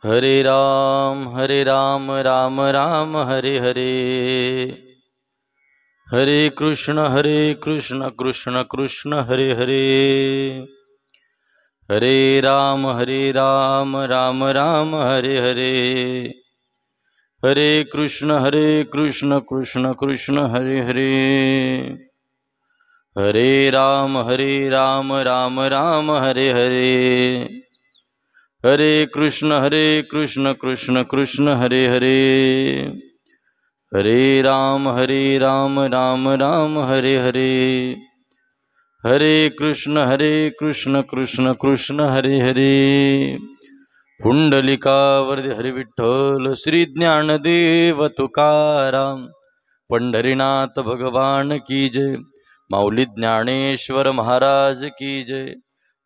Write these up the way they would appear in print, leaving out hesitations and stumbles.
हरे राम राम राम हरे हरे। हरे कृष्ण कृष्ण कृष्ण हरे हरे। हरे राम राम राम हरे हरे। हरे कृष्ण कृष्ण कृष्ण हरे हरे। हरे राम राम राम हरे हरे। हरे कृष्ण कृष्ण कृष्ण हरे हरे। हरे राम राम राम हरे हरे। हरे कृष्ण कृष्ण कृष्ण हरे हरे। पुंडलिकावरदे हरि विठ्ठल श्री ज्ञानदेव तुकाराम। पंढरीनाथ भगवान की जय। माऊली ज्ञानेश्वर महाराज की जय।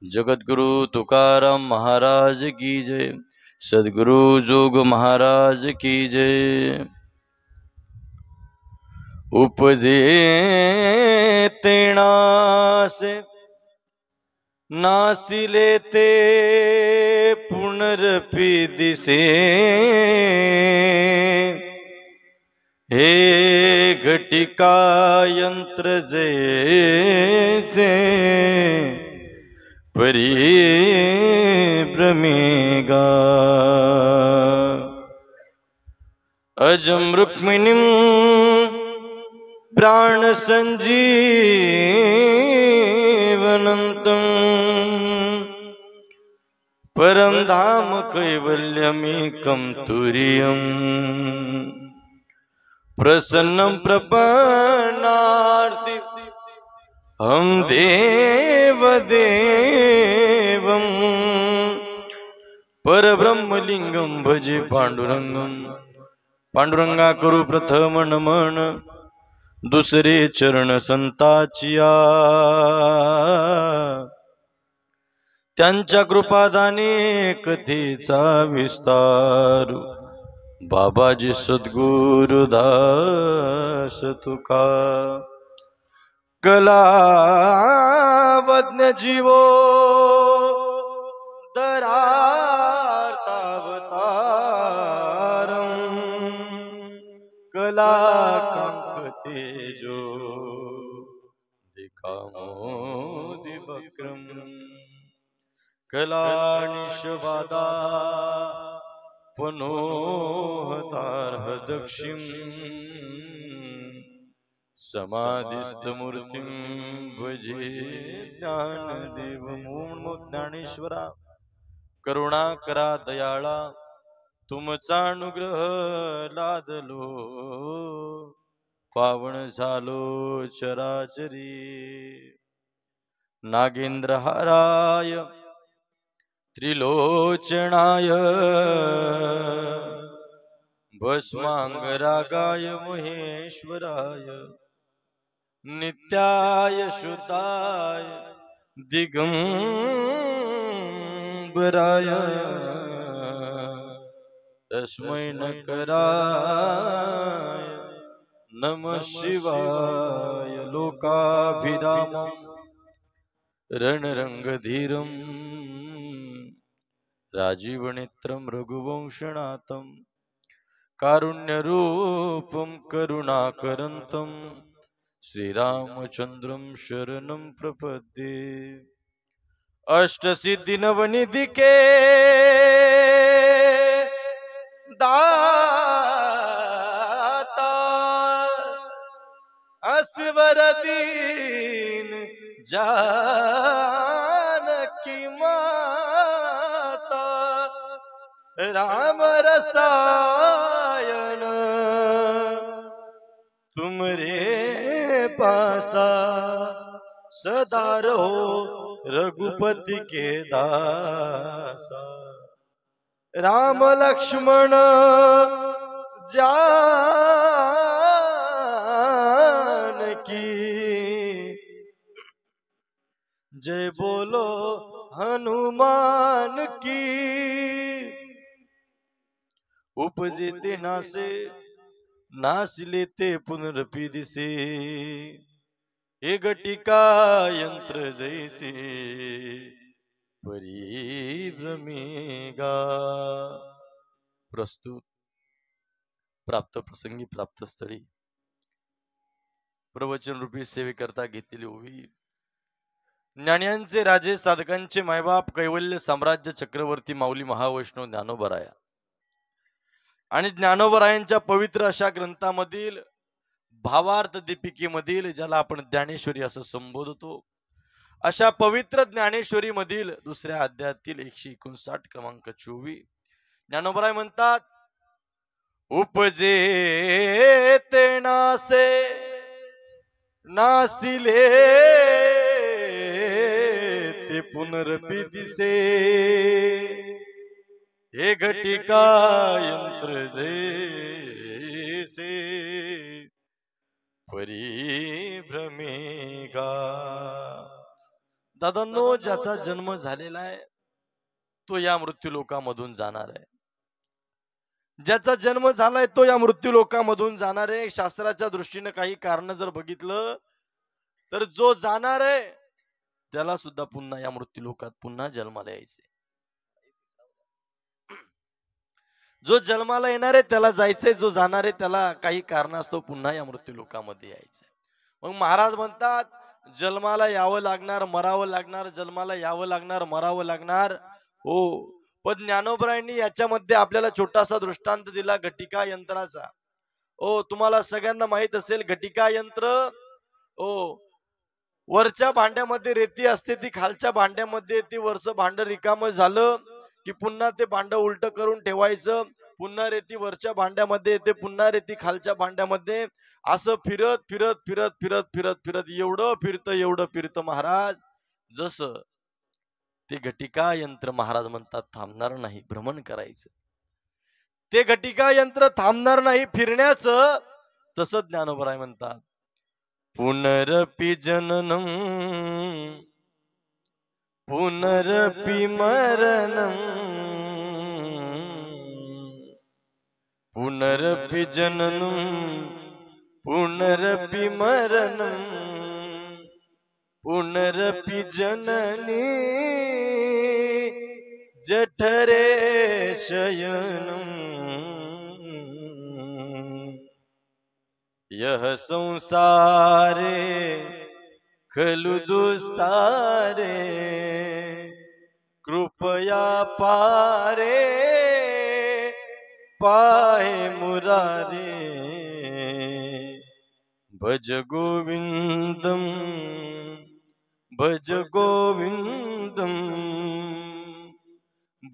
जगद्गुरु तुकाराम महाराज की जय। सद्गुरु जोग महाराज की जय। उपजे तेणासे नासिले ते पुनरपि दिसे। हे घटिका यंत्र जैसे परी भ्रमेगा। अजम रुक्मिणीं प्राण संजीवनंतं परम धाम कैवल्यमेकं तुर्यम्। प्रसन्नं प्रपन्नार्ति हम देव देवं परब्रह्मलिंगं भजे पांडुरंगं। पांडुरंगा करू प्रथम नमन दुसरे चरण संताचिया। त्यांच्या कृपादाने कथेचा विस्तार बाबाजी सद्गुरुदास तुका। कलावज्ञ जीवो दरार्तावतारं कला तेजो दिखामोदिवक्रम। कलानिशवादा पनोहतार्हदक्षिं समाधिस्थमूर्तिं भजे ज्ञानदेवं। ओम नमो ज्ञानेश्वरा करुणाकरा दयाळा तुमचा अनुग्रह लादलो पावन झालो चराचरी। नागेंद्र हाराय त्रिलोचनाय भस्मांगरागाय महेश्वराय नित्याय शुद्धाय दिगंबराय तस्मै नकराय नमः शिवाय। लोकाभिरामं रणरंगधीरं राजीवनेत्रं रघुवंशनाथं कारुण्यरूपं करुणाकरन्तं श्रीरामचन्द्रं शरणं प्रपद्ये। अष्टसिद्धिनवनिधिके दाता असवर दीन जानकी माता। राम रसायन तुमरे पासा सदा रहो रघुपति के दासा। राम लक्ष्मण जानकी जय बोलो हनुमान की। उपजे ते नासे नासिले ते पुनरपि दिसे। हे घटिका यंत्र जैसे परिभ्रमेगा। प्रस्तुत प्राप्त प्रसंगी प्राप्त स्थळी प्रवचन रूपी सेवेकरता घेतलेली उभी ज्ञानियांचे राजे साधकांचे मायबाप कैवल्य साम्राज्य चक्रवर्ती माऊली महावैष्णव ज्ञानोबराया आणि ज्ञानोबरायांच्या पवित्र अशा ग्रंथामधील भावार्थ दीपिकेमधील ज्याला आपण ज्ञानेश्वरी असं संबोधतो अशा पवित्र ज्ञानेश्वरी मधील दुसऱ्या अध्यायातील 159 क्रमांक 24 ज्ञानोबराय म्हणतात उपजे ते नासे नासिले ते पुनरपि दिसे हे घटिका यंत्र जैसे परिभ्रमे का। दादांनो, ज्याचा जन्म झालेला आहे तो या मृत्यू लोकामधून जाणार आहे, ज्याचा जन्म झालाय तो या मृत्यू लोकामधून जाणार आहे। शास्त्राच्या दृष्टीने काही कारण जर बघितलं तर जो जाणार आहे त्याला सुद्धा पुन्हा या मृत्यू लोकात पुन्हा जन्माला यायचे, जो जन्माला येणार आहे त्याला जायचंय, जो जाणार आहे त्याला काही कारणास्तव पुन्हा या मृत्यू लोकामध्ये यायचंय। मग महाराज म्हणतात जन्माला यावं लागणार, मरावं लागणार, जन्माला यावं लागणार, मरावं लागणार हो। पण ज्ञानोबरायांनी याच्यामध्ये आपल्याला छोटासा दृष्टांत दिला घटिका यंत्राचा। ओ तुम्हाला सगळ्यांना माहित असेल घटिका यंत्र, ओ वरच्या भांड्यामध्ये रेती असते, ती खालच्या भांड्यामध्ये ती वरचं भांड रिकामं झालं की पुन्हा ते भांड उलट करून ठेवायचं, पुन्हा रेती वरच्या भांड्यामध्ये येते, पुन्हा रेती खालच्या भांड्यामध्ये, असं फिरत फिरत फिरत फिरत फिरत फिरत एवढं फिरतं महाराज, जसं ते घटिका यंत्र महाराज म्हणतात थांबणार नाही, भ्रमण करायचं ते घटिका यंत्र थांबणार नाही फिरण्याचं। तसं ज्ञानोबराय म्हणतात पुनरपि जननम पुनरपि मरणम पुनरपि जननम पुनरपि मरणम पुनरपि जननी जठरे शयनम यह संसारे खलु दुस्तारे कृपया पारे पाहे मुरारे भज गोविंदम भज गोविंदम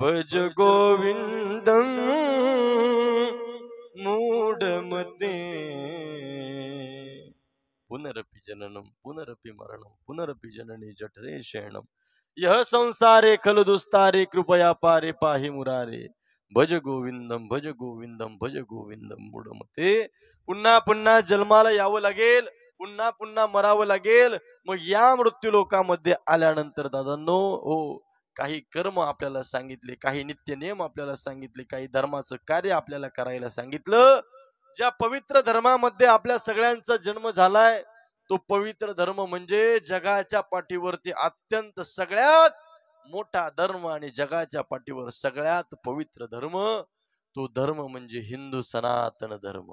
भज गोविंदम मूढमते पुनरपि जननम पुनरपि मरणम पुनरपि जननी जठरे शयनम यह संसारे खलु दुस्तारे कृपया पारे पाहि मुरारे भज गोविंदम भज गोविंदम भज गोविंदम मूढमते। पुन्हा पुन्हा जन्माला यावं लागेल, पुन्हा पुन्हा मरावं लागेल। मग या मृत्यू लोकामध्ये आल्यानंतर दादांनो हो काही कर्म आपल्याला सांगितले, काही नित्य नियम आपल्याला सांगितले, काही धर्माचं कार्य आपल्याला करायला सांगितलं। ज्या पवित्र धर्मामध्ये आपल्या सगळ्यांचा जन्म झालाय तो पवित्र धर्म म्हणजे जगाच्या पाठीवरती अत्यंत सगळ्यात मोठा धर्म आणि जगाच्या पाठीवर सगळ्यात पवित्र धर्म, तो धर्म म्हणजे हिंदू सनातन धर्म।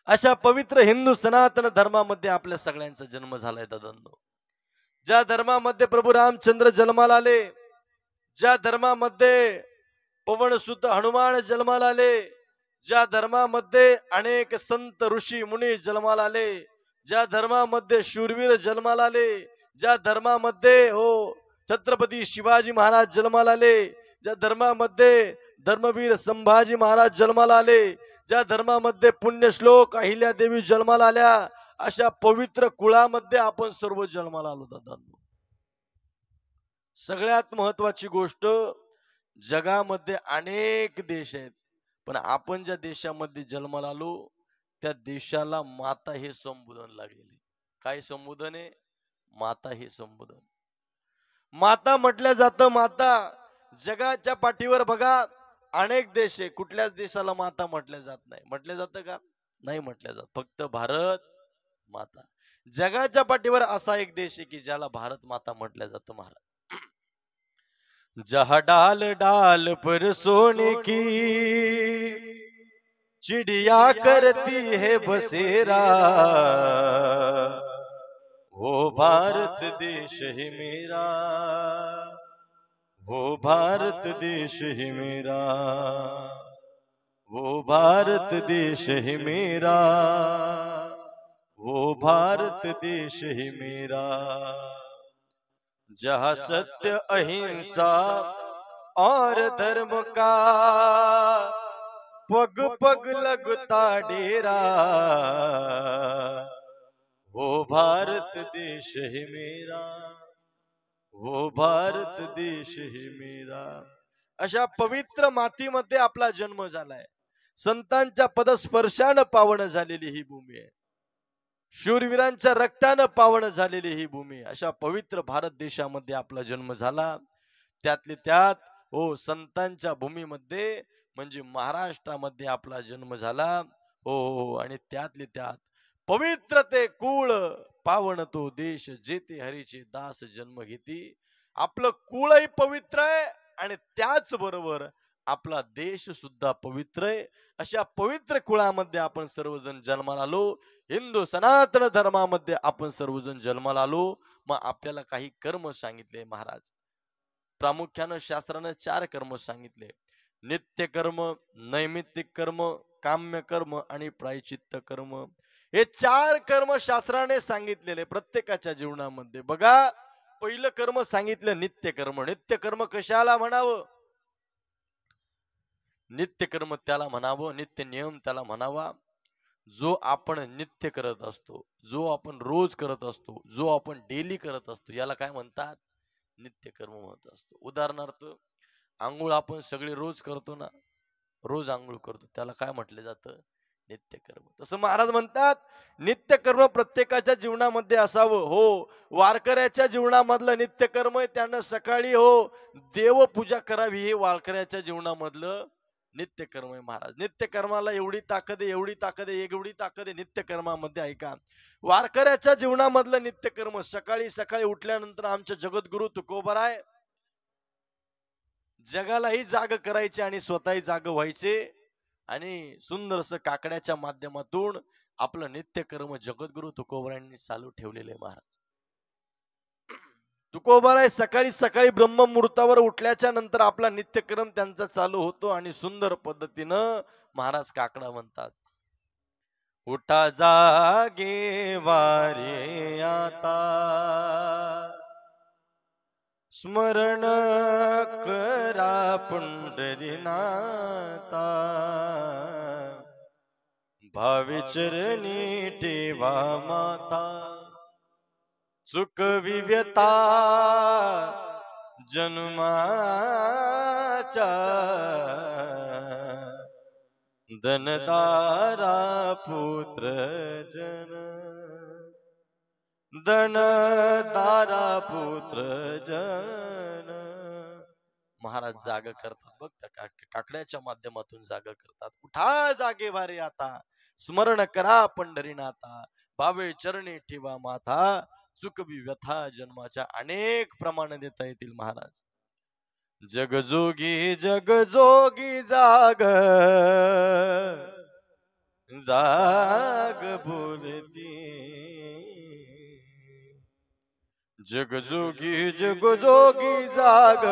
अशा पवित्र हिंदू सनातन धर्मामध्ये आपल्या सगळ्यांचा जन्म झालाय दादांनो। ज्या धर्मामध्ये प्रभू रामचंद्र जन्माला आले, ज्या धर्मामध्ये पवनसुत हनुमान जन्माला आले, ज्या धर्मामध्ये अनेक संत ऋषी मुनी जन्माला आले, ज्या धर्मामध्ये शूरवीर जन्माला आले, ज्या धर्मामध्ये हो छत्रपती शिवाजी महाराज जन्माला आले, ज्या धर्मामध्ये धर्मवीर संभाजी महाराज जन्माला आले, ज्या धर्मामध्ये पुण्यश्लोक अहिल्यादेवी जन्माला आल्या, अशा पवित्र कुळामध्ये आपण सर्व जन्माला आलो दादांनो। सगळ्यात महत्वाची गोष्ट, जगामध्ये अनेक देश आहेत पण आपण ज्या देशामध्ये जन्माला आलो त्या देशाला माता हे संबोधन लागलेले। काय संबोधन आहे? माता हे संबोधन। माता म्हटलं जातं, माता। जगाच्या पाठीवर बघा अनेक देश आहे, कुठल्याच देशाला माता म्हटलं जात नाही। म्हटलं जातं का? नाही म्हटलं जात, फक्त भारत माता। जगाच्या पाठीवर असा एक देश आहे की ज्याला भारत माता म्हटलं जातं महाराज। जहाँ डाल डाल पर सोने की चिड़िया करती है बसेरा, वो भारत देश है मेरा, वो भारत देश है मेरा, वो भारत देश है मेरा, वो भारत देश है मेरा। जहाँ सत्य अहिंसा और धर्म का पग पग लगता डेरा, वो भारत देश है मेरा, वो भारत देश है मेरा। अशा पवित्र मातीमध्ये आपला जन्म झालाय, संतांच्या पदस्पर्शानं पावन झालेली ही भूमी आहे, शूरवीरांच्या रक्तानं पावन झालेली ही भूमी। अशा पवित्र भारत देशामध्ये आपला जन्म झाला, त्यातले त्यात हो संतांच्या भूमीमध्ये म्हणजे महाराष्ट्रामध्ये आपला जन्म झाला। हो हो, आणि त्यातले त्यात पवित्र ते कुळ पावन तो देश, जेते हरीचे दास जन्म घेती। आपलं कुळही पवित्र आहे आणि त्याच बरोबर आपला देश सुद्धा पवित्र आहे। अशा पवित्र कुळामध्ये आपण सर्वजण जन्माला आलो, हिंदू सनातन धर्मामध्ये आपण सर्वजण जन्माला आलो। मग आपल्याला काही कर्म सांगितले महाराज, प्रामुख्याने शास्त्राने 4 कर्म सांगितले, नित्य कर्म, नैमित्तिक कर्म, काम्य कर्म आणि प्रायचित्त कर्म। हे 4 कर्म शास्त्राने सांगितलेले प्रत्येकाच्या जीवनामध्ये। बघा, पहिलं कर्म सांगितलं नित्य कर्म। नित्य कर्म कशाला म्हणावं? नित्य कर्म त्याला म्हणावं, नित्य नियम त्याला म्हणावा, जो आपण नित्य करत असतो, जो आपण रोज करत असतो, जो आपण डेली करत असतो, याला काय म्हणतात? नित्य कर्म म्हणत असतो। उदाहरणार्थ, आंघोळ आपण सगळे रोज करतो ना, रोज आंघोळ करतो, त्याला काय म्हटलं जातं? नित्य कर्म। तसं महाराज म्हणतात नित्य कर्म प्रत्येकाच्या जीवनामध्ये असावं। हो, वारकऱ्याच्या जीवनामधलं नित्य कर्म आहे, त्यानं सकाळी हो देवपूजा करावी, हे वारकऱ्याच्या जीवनामधलं नित्य कर्म आहे महाराज। नित्य कर्माला एवढी ताकद आहे, एवढी ताकद आहे, एवढी ताकद आहे नित्य कर्मामध्ये। ऐका, वारकऱ्याच्या जीवनामधलं नित्य कर्म सकाळी सकाळी उठल्यानंतर आमचे जगद्गुरु तुकोबाराय जगालाही जाग करायचे आणि स्वतःही जाग व्हायचे, आणि सुंदरस काकड्याच्या माध्यमातून आपलं नित्य कर्म जगद्गुरु तुकोबारायांनी चालू ठेवलेले महाराज। तुकोबाराय सकाळी सकाळी ब्रह्ममुहूर्तावर उठल्याच्या नंतर आपला नित्यक्रम त्यांचा चालू होतो, आणि सुंदर पद्धतीनं महाराज काकडा म्हणतात, उठा जागे वारे आता, स्मरण करा पंढरीनाथा, भावी चरणी ठेवा माता, चुकवी व्यथा जन्माच्या, धनदारा पुत्र जन, धनदारा पुत्र जन। महाराज जाग करतात बघ, त्या काकड्याच्या माध्यमातून जाग करतात। उठा जागे वारे आता, स्मरण करा पंढरीनाथा, भावे चरणी ठेवा माथा, चुकवी व्यथा जन्माच्या। अनेक प्रमाण देता येतील महाराज। जगजोगी जगजोगी जाग, जाग बोलती, जगजोगी जगजोगी जाग,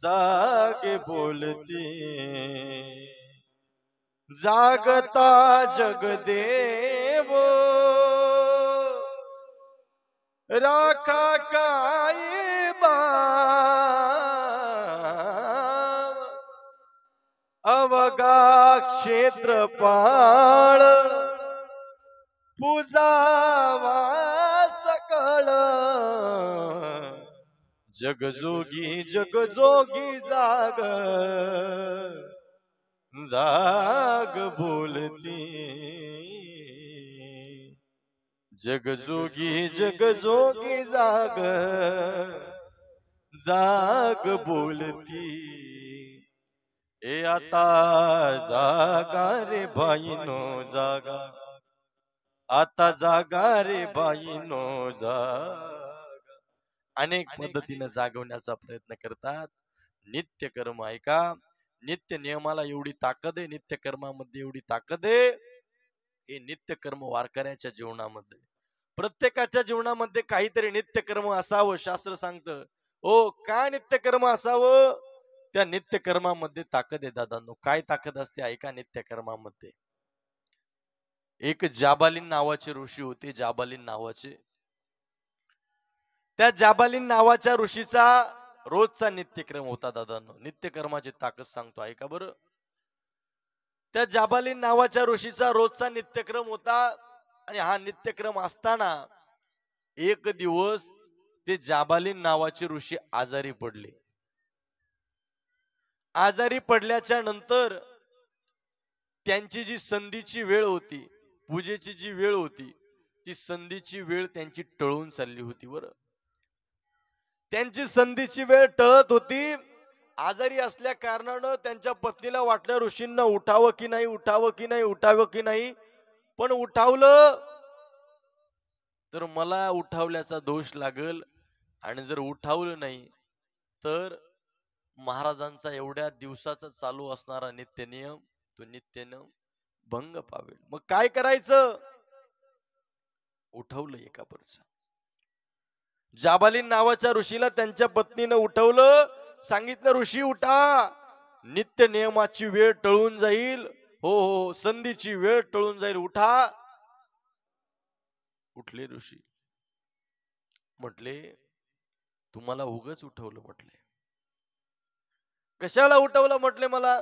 जाग बोलती, जागता जगदेव राखा काय बा, अवगा क्षेत्रपाळ पूजावा सकळ, जगजोगी जगजोगी जाग, जाग बोलती, जगजोगी जगजोगी जाग, जाग बोलती। ए आता जागा रे बाईनो जागा, आता जागा रे बाईनो जागा, अनेक पद्धतीने जागवण्याचा प्रयत्न करतात. नित्य कर्म ऐका, नित्य नियमाला एवढी ताकद आहे, नित्य कर्मामध्ये एवढी ताकद आहे. हे नित्य कर्म वारकऱ्याच्या जीवनामध्ये, प्रत्येकाच्या जीवनामध्ये काहीतरी नित्य कर्म असावं. शास्त्र सांगतं हो, काय नित्य कर्म असावं. त्या नित्य कर्मामध्ये ताकद आहे दादांनो. काय ताकद असते ऐका नित्य कर्मामध्ये. एक जाबालीन नावाचे ऋषी होते, जाबालीन नावाचे. त्या जाबालीन नावाच्या ऋषीचा रोजचा नित्यक्रम होता दादांनो. नित्यकर्माची ताकद सांगतो ऐका बरं. त्या जाबालीन नावाच्या ऋषीचा रोजचा नित्यक्रम होता. आणि हा नित्यक्रम असताना एक दिवस ते जाबालीन नावाचे ऋषी आजारी पडले. आजारी पडल्याच्या नंतर त्यांची जी संधीची वेळ होती, पूजेची जी वेळ होती, ती संधीची वेळ त्यांची टळून चालली होती. बरं, त्यांची संधीची वेळ टळत होती. आजारी असल्या कारणानं त्यांच्या पत्नीला वाटलं ऋषींना उठावं की नाही, उठावं की नाही, उठावं की नाही. पण उठावलं तर मला उठावल्याचा दोष लागल, आणि जर उठावलं नाही तर महाराजांचा एवढ्या दिवसाचा चालू असणारा नित्य नियम, तो नित्य नियम भंग पावेल. मग काय करायचं. उठवलं एका बरचं. जाबालीन नावाच्या ऋषीला त्यांच्या पत्नीनं उठवलं. सांगितलं ऋषी उठा, नित्य नियमाची वेळ टळून जाईल. हो हो, संधीची वेळ टळून जाईल, उठा. उठले ऋषी. म्हटले तुम्हाला उगच उठवलं. म्हटले कशाला उठवलं. म्हटले मला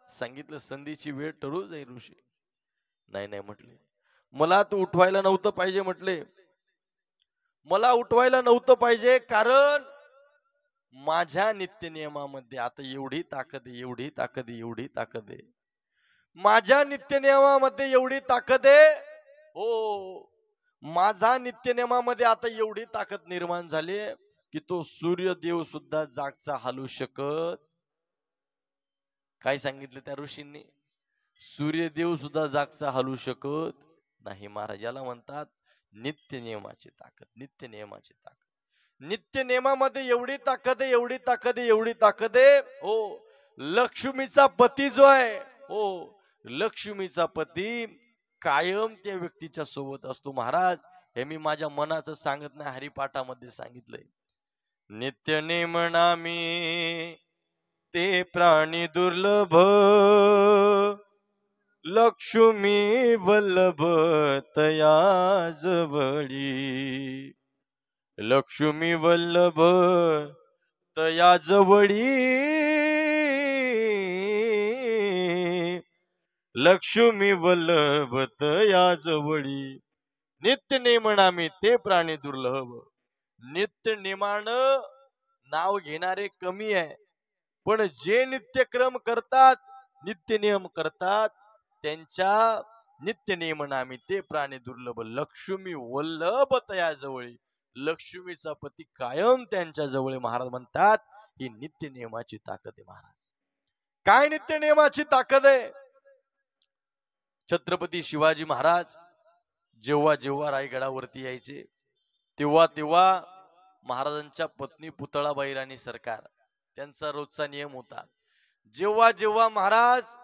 सांगितलं संधीची वेळ टळू जाईल ऋषी. नाही नाही म्हटले, मला तू उठवायला नव्हतं पाहिजे. म्हटले मला उठवायला नव्हतं पाहिजे, कारण माझ्या नित्य नियमामध्ये आता एवढी ताकद आहे, एवढी ताकद आहे, एवढी ताकद आहे. माझ्या नित्य नियमामध्ये एवढी ताकद आहे. हो, माझा नित्य नियमामध्ये आता एवढी ताकद निर्माण झाली की तो सूर्यदेव सुद्धा जागचा हलू शकत. काय सांगितलं त्या ऋषींनी. सूर्यदेव सुद्धा जागचा हलू शकत नाही. महाराज याला म्हणतात नित्य नियमाची ताकद. नित्य नियमाची ताकद. नित्य नियमामध्ये एवढी ताकद आहे, एवढी ताकद आहे, एवढी ताकद आहे. हो, लक्ष्मीचा पती जो आहे, हो, लक्ष्मीचा पती कायम त्या व्यक्तीच्या सोबत असतो. महाराज हे मी माझ्या मनाचं सांगत नाही, हरिपाठामध्ये सांगितलंय. नित्य नेमणा मी ते प्राणी दुर्लभ, लक्ष्मी वल्लभ तया जवळी. लक्ष्मी वल्लभ तया जवळी, लक्ष्मी वल्लभ तया जवळी. नित्य नेमणा मी ते प्राणी दुर्लभ. नित्य नेमाण नाव घेणारे कमी आहे, पण जे नित्यक्रम करतात, नित्य नियम करतात, त्यांच्या नित्य नेमनामी ते प्राणी दुर्लभ. लक्ष्मी वल्लभ तया जवळी. लक्ष्मीचा पती कायम त्यांच्या जवळ. महाराज म्हणतात ही नित्य नियमाची ताकद आहे. महाराज काय नित्य नियमाची ताकद आहे. छत्रपती शिवाजी महाराज जेव्हा जेव्हा रायगडावरती यायचे, तेव्हा तेव्हा महाराजांच्या पत्नी पुतळाबाई राणी सरकार, त्यांचा रोजचा नियम होता. जेव्हा जेव्हा महाराज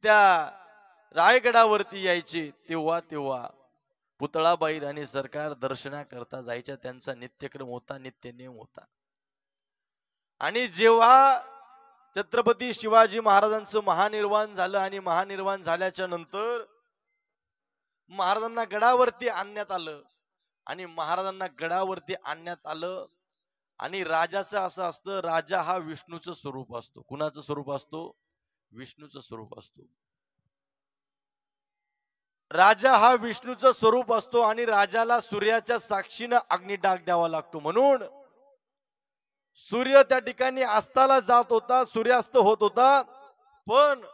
त्या रायगडावरती यायचे, तेव्हा तेव्हा पुतळाबाई राणी सरकार दर्शनाकरता जायच्या. त्यांचा नित्यक्रम होता, नित्य नियम होता. आणि जेव्हा छत्रपती शिवाजी महाराजांचं महानिर्वाण झालं, आणि महानिर्वाण झाल्याच्या नंतर महाराजांना गडावरती आणण्यात आलं, आणि महाराजांना गडावरती आणण्यात आलं. आणि राजाचं असं असतं, राजा हा विष्णूचं स्वरूप असतो. कुणाचं स्वरूप असतो. विष्णूचं स्वरूप असतो. राजा हा विष्णूचं स्वरूप असतो, आणि राजाला सूर्याच्या साक्षीनं अग्निडाग द्यावा लागतो. म्हणून सूर्य त्या ठिकाणी अस्ताला जात होता, सूर्यास्त होत होता. पण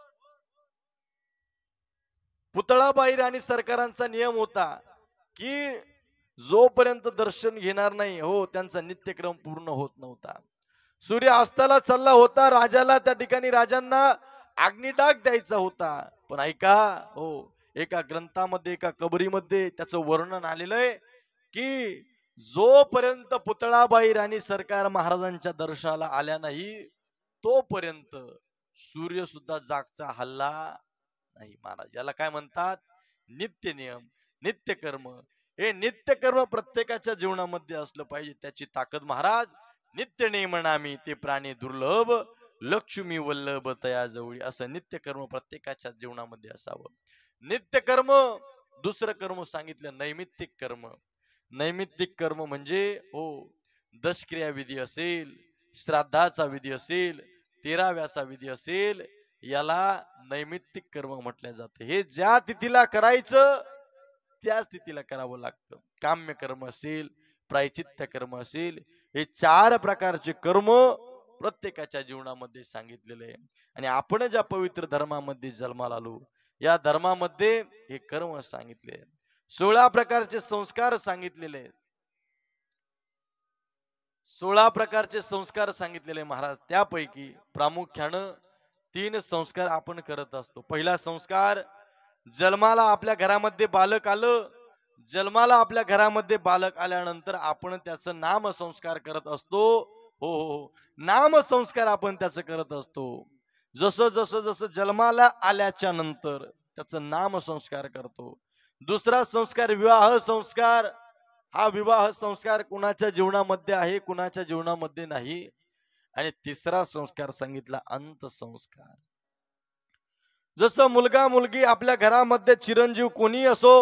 पुतळाबाई राणी सरकारांचा नियम होता की जोपर्यंत दर्शन घेणार नाही, हो, त्यांचा नित्यक्रम पूर्ण होत नव्हता. सूर्य अस्ताला चालला होता, राजाला त्या ठिकाणी राजांना अग्निडाग द्यायचा होता. पण ऐका, हो, एका ग्रंथामध्ये, एका कबरीमध्ये त्याचं वर्णन आलेलं आहे की जोपर्यंत पुतळाबाई राणी सरकार महाराजांच्या दर्शनाला आल्या नाही तोपर्यंत सूर्य सुद्धा जागचा हल्ला नाही महाराज. याला काय म्हणतात? नित्य नियम, नित्य कर्म. हे नित्य कर्म प्रत्येकाच्या जीवनामध्ये असलं पाहिजे. त्याची ताकद महाराज. नित्य नियम नामी ते प्राणी दुर्लभ, लक्ष्मी वल्लभ तया जवळी. असं नित्य कर्म प्रत्येकाच्या जीवनामध्ये असावं. नित्य कर्म. दुसरं कर्म सांगितलं नैमित्तिक कर्म. नैमित्तिक कर्म म्हणजे हो, दशक्रिया विधी असेल, श्राद्धाचा विधी असेल, 13व्याचा विधी असेल, याला नैमित्तिक कर्म म्हटलं जातं. हे ज्या तिथीला करायचं त्याच तिथीला करावं लागतं. काम्य कर्म असेल, प्रायचित्त कर्म असेल, हे 4 प्रकारचे कर्म प्रत्येकाच्या जीवनामध्ये सांगितलेले आहे. आणि आपण ज्या पवित्र धर्मामध्ये जन्माला आलो, या धर्मामध्ये हे कर्म सांगितले. 16 प्रकारचे संस्कार सांगितलेले आहेत. 16 प्रकारचे संस्कार सांगितलेले महाराज. त्यापैकी प्रामुख्यानं 3 संस्कार आपण करत असतो. पहिला संस्कार, जन्माला आपल्या घरामध्ये बालक आलं, जन्माला आपल्या घरामध्ये बालक आल्यानंतर आपण त्याचं नाम संस्कार करत असतो. हो हो, नाम संस्कार आपण त्याचं करत असतो. जसं जसं जसं जन्माला आल्याच्या नंतर त्याचं नाम संस्कार करतो. दुसरा संस्कार विवाह संस्कार. हा विवाह संस्कार कुणाच्या जीवनामध्ये आहे, कुणाच्या जीवनामध्ये नाही. आणि तिसरा संस्कार सांगितला अंत संस्कार. जसं मुलगा मुलगी आपल्या घरामध्ये चिरंजीव कोणी असो,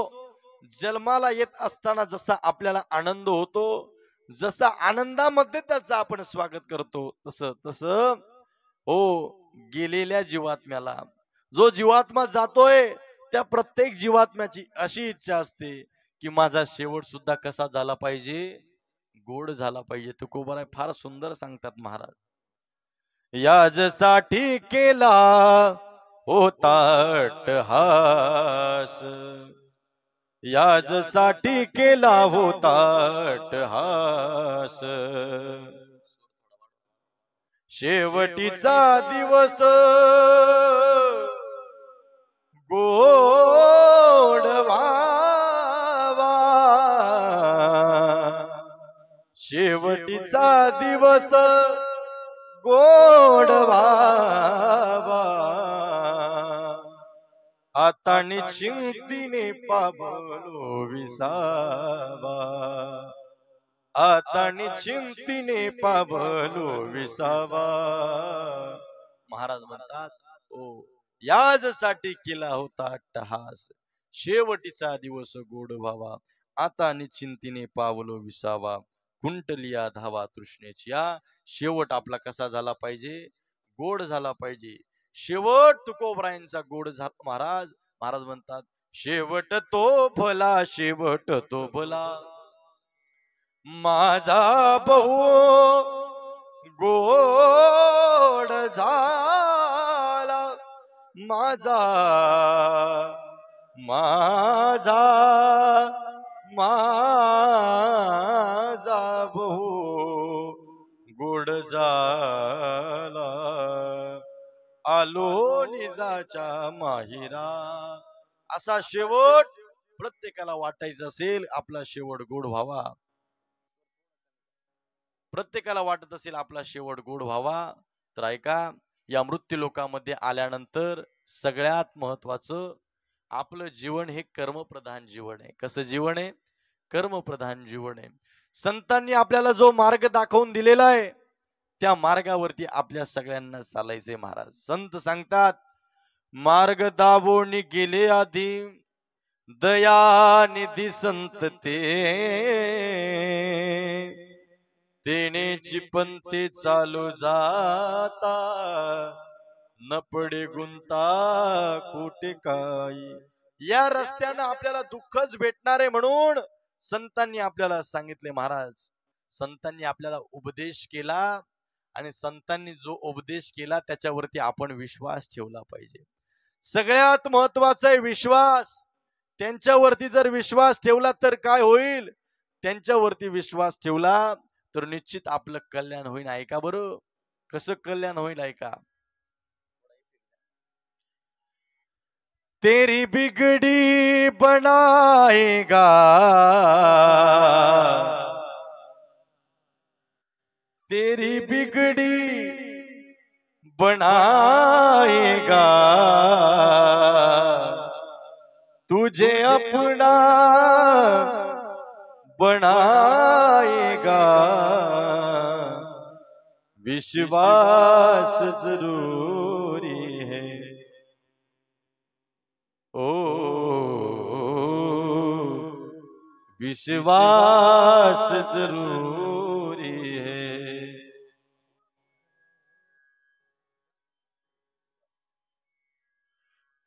जन्माला येत असताना जसा आपल्याला आनंद होतो, जसा आनंदामध्ये त्याचं आपण स्वागत करतो, तसं तसं हो, गेलेल्या जीवात्म्याला, जो जीवात्मा जातोय त्या प्रत्येक जीवात्म्याची अशी इच्छा असते की माझा शेवट सुद्धा कसा झाला पाहिजे, गोड झाला पाहिजे. तुकोबाराय फार सुंदर सांगतात महाराज. याजसाठी केला होता अट्टहास, याजसाठी केला होता अट्टहास, शेवटीचा दिवस गोड व्हावा, शेवटीचा दिवस गोड व्हावा, आता चिंतीने पाबलो विसावा, आता चिंतीने पाबलो विसावा. महाराज म्हणतात ओ, याजसाठी केला होता अट्टहास, शेवटीचा दिवस गोड व्हावा, आता निश्चिंतीने पावलो विसावा, कुंटलिया धावा तृष्णेची. या शेवट आपला कसा झाला पाहिजे, गोड झाला पाहिजे. शेवट तुकोबरायांचा गोड झाला महाराज. महाराज म्हणतात शेवट तो भला, शेवट तो भला, माझा बहु गोड झाला, माझा माझा माझा बहु गोड झाला, आलो निजाच्या माहिरा. असा शेवट प्रत्येकाला वाटायचा असेल, आपला शेवट गोड व्हावा. प्रत्येकाला वाटत असेल आपला शेवट गोड व्हावा. तर ऐका, या मृत्यू लोकामध्ये आल्यानंतर सगळ्यात महत्वाचं, आपलं जीवन हे कर्मप्रधान जीवन आहे. कसं जीवन आहे? कर्मप्रधान जीवन आहे. संतांनी आपल्याला जो मार्ग दाखवून दिलेला आहे त्या मार्गावरती आपल्या सगळ्यांना चालायचे महाराज. संत सांगतात मार्ग दाबोनी गेले आधी, दयानिधी संत तेनेची पंथे चालू जाता, न पडे गुंता कुठे काही. या रस्त्यानं आपल्याला दुःखच भेटणार आहे म्हणून संतांनी आपल्याला सांगितले महाराज. संतांनी आपल्याला उपदेश केला आणि संतांनी जो उपदेश केला त्याच्यावरती आपण विश्वास ठेवला पाहिजे. सगळ्यात महत्वाचा आहे विश्वास. त्यांच्यावरती जर विश्वास ठेवला तर काय होईल? त्यांच्यावरती विश्वास ठेवला तर निश्चित आपलं कल्याण होईल. ऐका बरं, कसं कल्याण होईल ऐका. तेरी बिगड़ी बनाएगा तेरी बिगड़ी बनाएगा तुझे अपना बनाएगा विश्वास जरूरी है ओ विश्वास जरूरी है।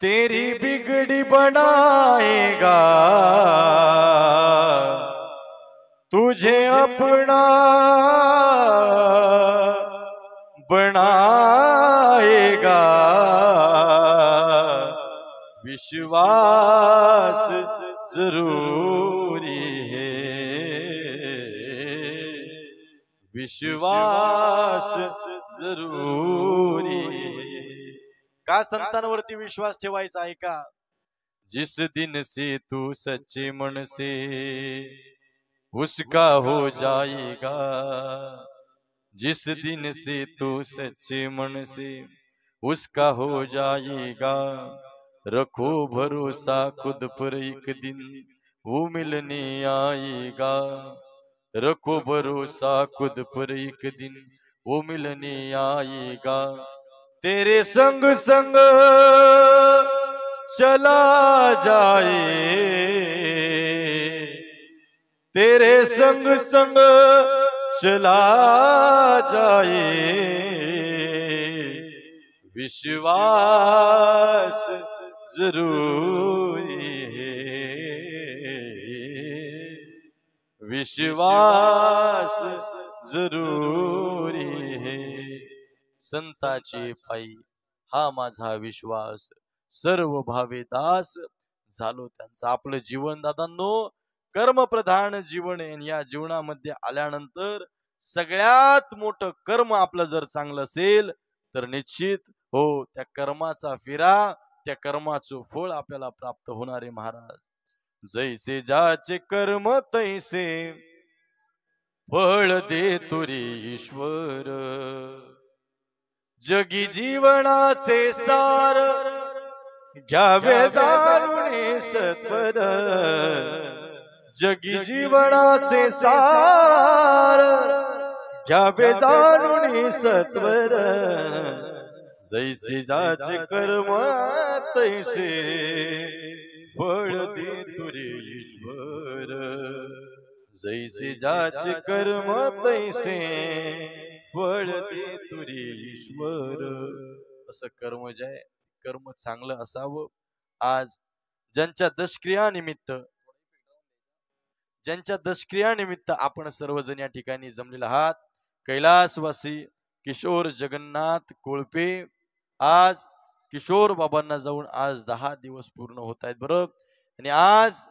तेरी बिगड़ी बनाएगा तुझे अपना बनाएगा विश्वास जरूरी है विश्वास जरूरी है। का संतांवरती विश्वास ठेवायचा आहे का? जिस दिन से तू सच्चे मन से उसका हो जाएगा जिस दिन से तू सच्चे मन से उसका हो जाएगा रखो भरोसा खुद पर एक दिन वो मिलने आएगा रखो भरोसा खुद पर एक दिन वो मिलने आएगा तेरे संग संग चला जाए तेरे संग संग चला जाए विश्वास जरूरी है विश्वास जरूरी है। संताची पायी हा माझा विश्वास सर्व भावे दास झालो त्यांचा। आपलं जीवन दादांनो कर्मप्रधान जीवन आहे या जीवनामध्ये आल्यानंतर सगळ्यात मोठं कर्म आपलं जर चांगलं असेल तर निश्चित हो त्या कर्माचा फिरा त्या कर्माचं फळ आपल्याला प्राप्त होणार आहे। महाराज जैसे जाचे कर्म तैसे फळ दे तुरी ईश्वर जगी जीवनाचे सार घ्यावे जाणून सत्वर जगी जीवनाचे सार घ्यावे जाणून सत्वर जैसे जाचे कर्म तैसे फळ दे तुरे ईश्वर जैसे जाचे कर्म तैसे फळ दे तुरे ईश्वर। असं कर्म जे आहे कर्म चांगलं असावं। आज ज्यांच्या दशक्रियानिमित्त आपण सर्वजण या ठिकाणी जमलेला आहात कैलासवासी किशोर जगन्नाथ कोळपे आज किशोर बाबांना जाऊन आज 10 दिवस पूर्ण होत आहेत बरोबर आणि आज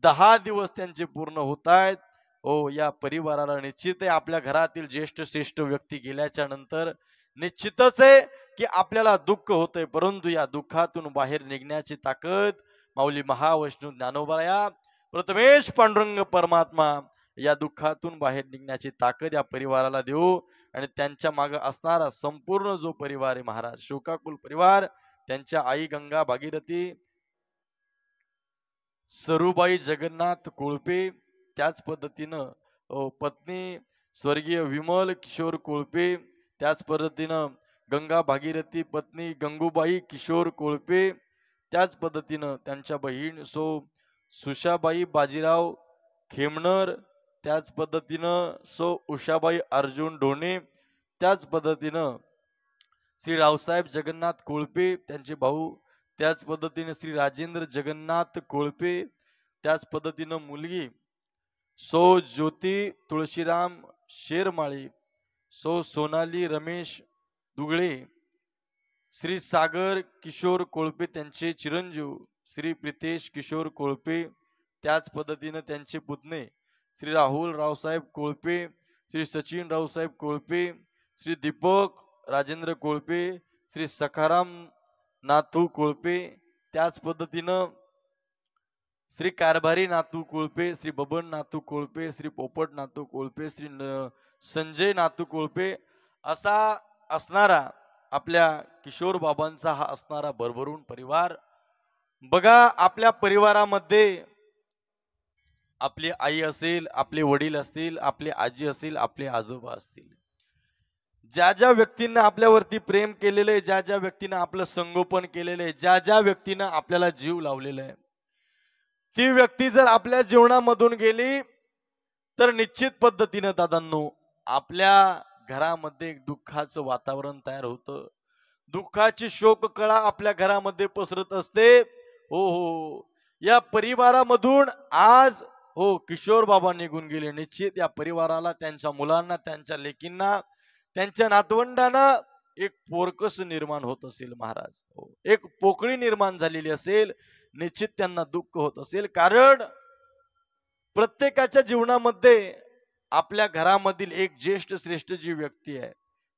10 दिवस त्यांचे पूर्ण होत आहेत। हो या परिवाराला निश्चित आहे आपल्या घरातील ज्येष्ठ श्रेष्ठ व्यक्ती गेल्याच्या नंतर निश्चितच आहे की आपल्याला दुःख होतंय परंतु या दुःखातून बाहेर निघण्याची ताकद माऊली महावैष्णव ज्ञानोबा प्रथमेश पांडुरंग परमात्मा या दुःखातून बाहेर निघण्याची ताकद या परिवाराला देऊ आणि त्यांच्या मागे असणारा संपूर्ण जो परिवार आहे महाराज शोकाकुल परिवार त्यांच्या आई गंगा भागीरथी सरूबाई जगन्नाथ कोळपे त्याच पद्धतीनं पत्नी स्वर्गीय विमल किशोर कोळपे त्याच पद्धतीनं गंगा भागीरथी पत्नी गंगूबाई किशोर कोळपे त्याच पद्धतीनं त्यांच्या बहीण सुशाबाई बाजीराव खेमनर त्याच पद्धतीनं उषाबाई अर्जुन ढोणे त्याच पद्धतीनं श्री रावसाहेब जगन्नाथ कोळपे त्यांचे भाऊ त्याच पद्धतीने श्री राजेंद्र जगन्नाथ कोळपे त्याच पद्धतीनं मुलगी ज्योती तुळशीराम शेरमाळी सोनाली रमेश दुगळे श्री सागर किशोर कोळपे त्यांचे चिरंजीव श्री प्रितेश किशोर कोळपे त्याच पद्धतीने त्यांचे पुतणे श्री राहुल रावसाहेब कोळपे श्री सचिन रावसाहेब कोळपे श्री दीपक राजेंद्र कोळपे श्री सखाराम नाथू कोळपे त्याच पद्धतीनं श्री कारभारी नातू कोळपे, श्री बबन नातू कोळपे, श्री पोपट नातू कोळपे, श्री संजय नातू कोळपे असा असणारा आपल्या किशोर बाबांचा हा असणारा भरभरून परिवार बघा. आपल्या परिवारामध्ये आपली आई असेल, आपले वडील असतील, आपली आजी असेल, आपले आजोबा असतील, ज्या ज्या व्यक्तींना आपल्यावरती प्रेम केलेलं आहे, ज्या ज्या व्यक्तीनं आपलं संगोपन केलेलं आहे, ज्या ज्या व्यक्तीनं आपल्याला जीव लावलेला आहे, ती व्यक्ती जर आपल्या जीवनामधून गेली तर निश्चित पद्धतीनं दादांनो आपल्या घरामध्ये एक दुःखाचं वातावरण तयार होतं. दुःखाची शोककळा आपल्या घरामध्ये पसरत असते. हो हो, या परिवारामधून आज हो किशोर बाबा निघून गेले. निश्चित या परिवाराला, त्यांच्या मुलांना, त्यांच्या लेकींना, त्यांच्या नातवंडांना एक पोरकस निर्माण होत असेल महाराज. हो, एक पोकळी निर्माण झालेली असेल. निश्चित त्यांना दुःख होत असेल, कारण प्रत्येकाच्या जीवनामध्ये आपल्या घरामधील एक ज्येष्ठ श्रेष्ठ जी व्यक्ती आहे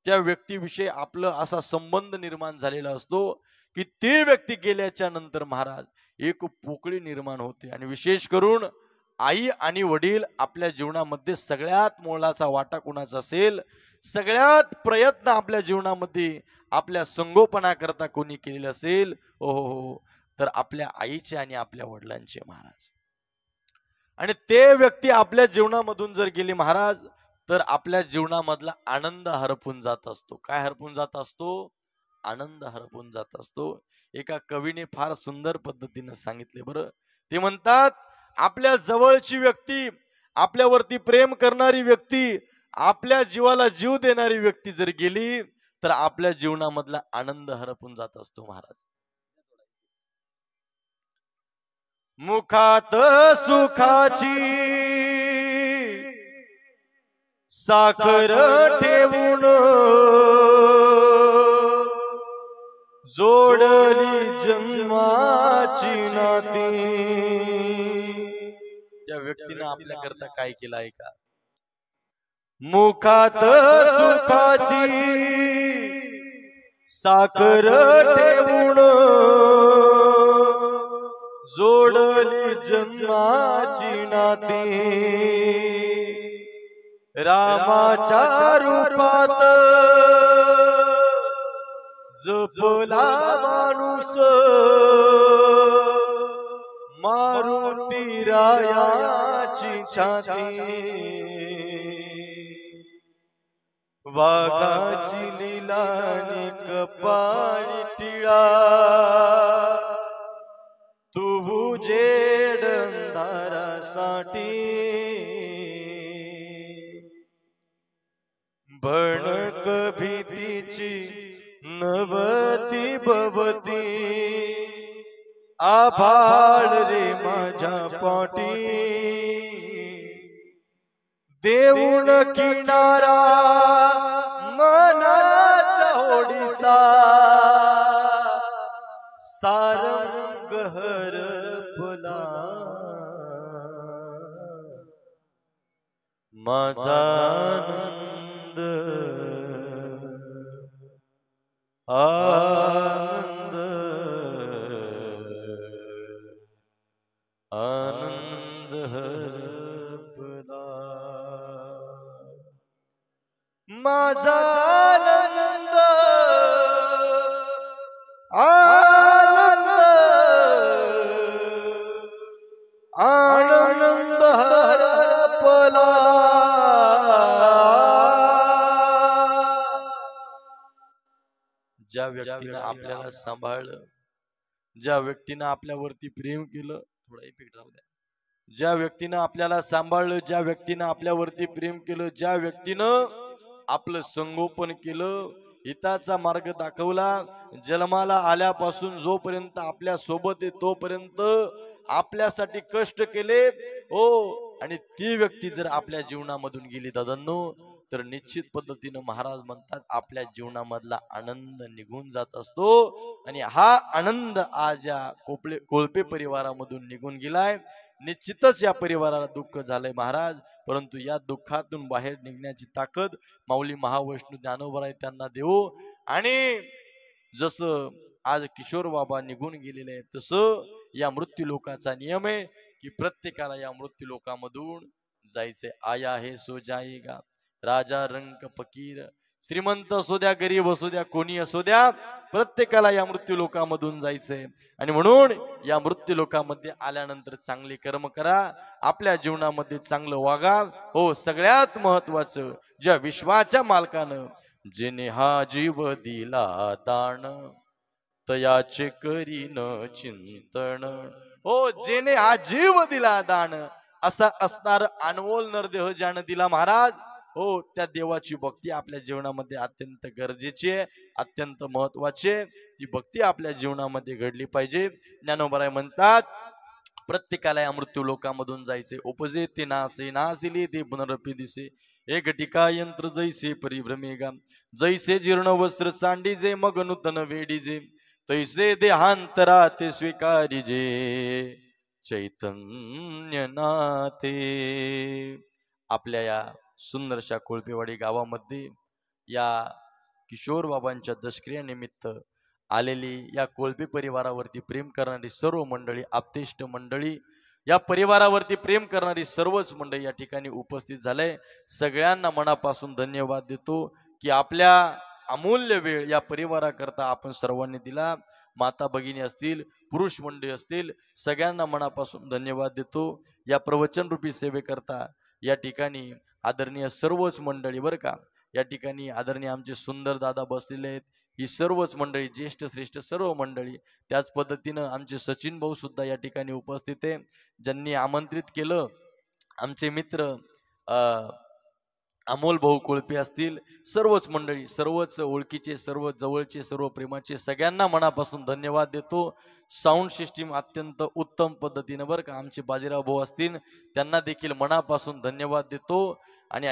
त्या व्यक्तीविषयी आपलं असा संबंध निर्माण झालेला असतो की ती व्यक्ती गेल्याच्या नंतर महाराज एक पोकळी निर्माण होते. आणि विशेष करून आई आणि वडील आपल्या जीवनामध्ये सगळ्यात मोलाचा वाटा कोणाचा असेल, सगळ्यात प्रयत्न आपल्या जीवनामध्ये आपल्या संगोपनाकरता कोणी केलेला असेल, हो हो हो, तर आपल्या आईचे आणि आपल्या वडिलांचे महाराज. आणि ते व्यक्ती आपल्या जीवनामधून जर गेली महाराज तर आपल्या जीवनामधला आनंद हरपून जात असतो. काय हरपून जात असतो? आनंद हरपून जात असतो. एका कवीने फार सुंदर पद्धतीने सांगितले बरं. ते म्हणतात आपल्या जवळची व्यक्ती, आपल्यावरती प्रेम करणारी व्यक्ती, आपल्या जीवाला जीव देणारी व्यक्ती जर गेली तर आपल्या जीवनामधला आनंद हरपून जात असतो महाराज. मुखात सुखाची साखर ठेवून जोडली जन्माची नाती. त्या व्यक्तीनं आपल्या करता काय केलं आहे का? मुखात सुखाची साखर ठेवून जोडली जन्माची नाती. रामाच्या रूपात जपला माणूस मारुती रायाची छाती. वाघाची लीलानी कपाळी टिळा तुझे डंधारासाठी. भणक भीतीची नवती भवती आभाळ रे माझ्या पाठी. देऊन किनारा मनाच्या होडीचा सारंग हरपला. माझा आनंद आनंद आनंद हरपला. माझा आनंद आनंद आनंद हरपला. ज्या व्यक्तीनं आपल्याला सांभाळलं, ज्या व्यक्तीनं आपल्यावरती प्रेम केलं, थोडा इफेक्ट राहू द्या, ज्या व्यक्तीनं आपल्याला सांभाळलं, ज्या व्यक्तीनं आपल्यावरती प्रेम केलं, ज्या व्यक्तीनं आपलं संगोपन केलं, हिताचा मार्ग दाखवला, जन्माला आल्यापासून जोपर्यंत आपल्या सोबत आहे तोपर्यंत आपल्यासाठी कष्ट केले हो, आणि ती व्यक्ती जर आपल्या जीवनामधून गेली दादांनो तर निश्चित पद्धतीनं महाराज म्हणतात आपल्या जीवनामधला आनंद निघून जात असतो. आणि हा आनंद आज या कोळपे परिवारामधून निघून गेलाय. निश्चितच या परिवाराला दुःख झालंय महाराज, परंतु या दुःखातून बाहेर निघण्याची ताकद माऊली महावैष्णव ज्ञानोबराय त्यांना देऊ. आणि जसं आज किशोर बाबा निघून गेलेले आहे तसं या मृत्यू लोकाचा नियम आहे. की प्रत्येकाला या मृत्यू लोकामधून जायचे. आया है सो जाएगा, राजा रंक फकीर, श्रीमंत असू द्या गरीब असू द्या कोणी असू द्या, प्रत्येकाला या मृत्यू लोकामधून जायचंय. आणि म्हणून या मृत्यू लोकामध्ये आल्यानंतर चांगली कर्म करा, आपल्या जीवनामध्ये चांगलं वागा. हो, सगळ्यात महत्वाचं, ज्या विश्वाच्या मालकानं जिने हा जीव दिला दान, तयाचे करीन चिंतन. हो, जेने हा जीव दिला दान, असा असणार अनमोल नरदेह ज्यानं दिला महाराज. हो, त्या देवाची भक्ती आपल्या जीवनामध्ये अत्यंत गरजेची आहे, अत्यंत महत्वाची आहे. ती भक्ती आपल्या जीवनामध्ये घडली पाहिजे. ज्ञानोबराय म्हणतात, प्रत्येकाला या मृत्यू लोकामधून जायचे. उपजे ते नासे, नासिले ते पुनरपी दिसे, एक टिका यंत्र जैसे परिभ्रमेगा, जैसे जीर्ण वस्त्र सांडीजे मग नूतन वेडीजे, तैसे देहांतरा ते स्वीकारिजे चैतन्य नाते. आपल्या या सुंदरशा कोळपेवाडी गावामध्ये या किशोर बाबांच्या दशक्रियानिमित्त आलेली या कोळपे परिवारावरती प्रेम करणारी सर्व मंडळी, आप्तेष्ट मंडळी, या परिवारावरती प्रेम करणारी सर्वच मंडळी या ठिकाणी उपस्थित झाले. सगळ्यांना मनापासून धन्यवाद देतो की आपल्या अमूल्य वेळ या परिवाराकरता आपण सर्वांनी दिला. माता भगिनी असतील, पुरुष मंडळी असतील, सगळ्यांना मनापासून धन्यवाद देतो. या प्रवचन रूपी सेवेकरता या ठिकाणी आदरणीय सर्वच मंडळी बरं का, या ठिकाणी आदरणीय आमचे सुंदर दादा बसलेले आहेत. ही सर्वच मंडळी, ज्येष्ठ श्रेष्ठ सर्व मंडळी, त्याच पद्धतीनं आमचे सचिन भाऊ सुद्धा या ठिकाणी उपस्थित आहे, ज्यांनी आमंत्रित केलं. आमचे मित्र अमोल भाऊ कोळपे असतील, सर्वच मंडळी, सर्वच ओळखीचे, सर्व जवळचे, सर्व प्रेमाचे, सगळ्यांना मनापासून धन्यवाद देतो. साऊंड सिस्टीम अत्यंत उत्तम पद्धतीनं बरं का, आमचे बाजीराव भाऊ असतील, त्यांना देखील मनापासून धन्यवाद देतो. आणि